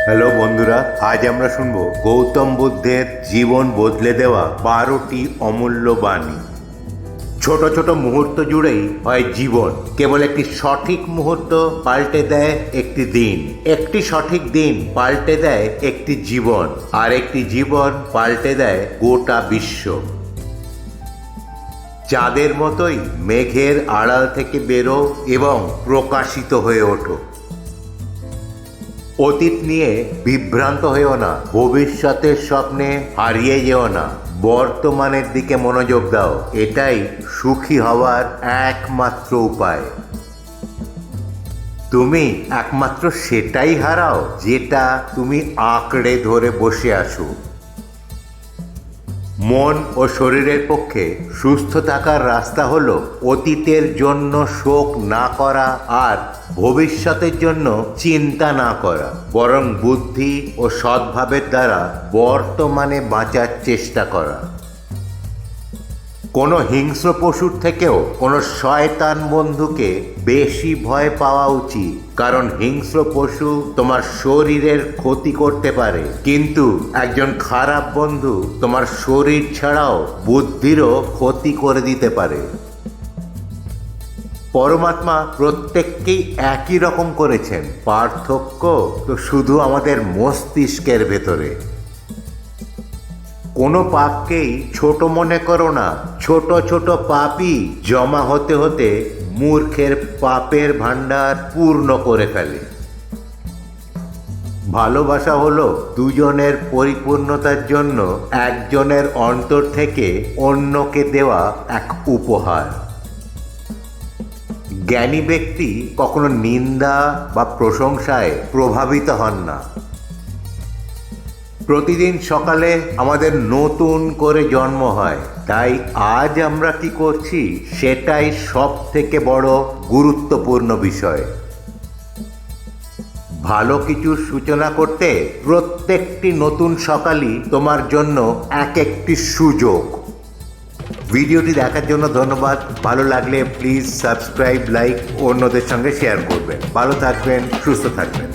Hello বন্ধুরা, আজ আমরা শুনবো গৌতম বুদ্ধের জীবন বদলে দেওয়া 12টি অমূল্য বাণী। ছোট ছোট মুহূর্ত জুড়েই হয় জীবন। কেবল একটি সঠিক মুহূর্ত পাল্টে দেয় একটি দিন, একটি সঠিক দিন পাল্টে দেয় একটি জীবন, আর একটি জীবন পাল্টে দেয় গোটা বিশ্ব। চাঁদের মতোই মেঘের আড়াল থেকে বেরো এবং প্রকাশিত হয়ে ওঠো। অতীত নিয়ে বিভ্রান্ত হয়েও না, ভবিষ্যতের স্বপ্নে হারিয়ে যেও না, বর্তমানের দিকে মনোযোগ দাও। এটাই সুখী হওয়ার একমাত্র উপায়। তুমি একমাত্র সেটাই হারাও যেটা তুমি আঁকড়ে ধরে বসে আছো। মন ও শরীরের পক্ষে সুস্থ থাকার রাস্তা হলো অতীতের জন্য শোক না করা আর ভবিষ্যতের জন্য চিন্তা না করা, বরং বুদ্ধি ও সদ্ভাবের দ্বারা বর্তমানে বাঁচার চেষ্টা করা। কোনো হিংস্র পশুর থেকেও কোনো শয়তান বন্ধুকে বেশি ভয় পাওয়া উচিত, কারণ হিংস্র পশু তোমার শরীরের ক্ষতি করতে পারে, কিন্তু একজন খারাপ বন্ধু তোমার শরীর ছাড়াও বুদ্ধিরও ক্ষতি করে দিতে পারে। পরমাত্মা প্রত্যেককেই একই রকম করেছেন, পার্থক্য তো শুধু আমাদের মস্তিষ্কের ভেতরে। কোনো পাপকেই ছোট মনে করো না, ছোট ছোট পাপই জমা হতে হতে মূর্খের পাপের ভাণ্ডার পূর্ণ করে ফেলে। ভালোবাসা হলো দুজনের পরিপূর্ণতার জন্য একজনের অন্তর থেকে অন্যকে দেওয়া এক উপহার। জ্ঞানী ব্যক্তি কখনো নিন্দা বা প্রশংসায় প্রভাবিত হন না। প্রতিদিন সকালে আমাদের নতুন করে জন্ম হয়, তাই আজ আমরা কি করছি সেটাই সব থেকে বড় গুরুত্বপূর্ণ বিষয়। ভালো কিছুর সূচনা করতে প্রত্যেকটি নতুন সকালই তোমার জন্য এক একটি সুযোগ। ভিডিওটি দেখার জন্য ধন্যবাদ। ভালো লাগলে প্লিজ সাবস্ক্রাইব, লাইক, অন্যদের সঙ্গে শেয়ার করবেন। ভালো থাকবেন, সুস্থ থাকবেন।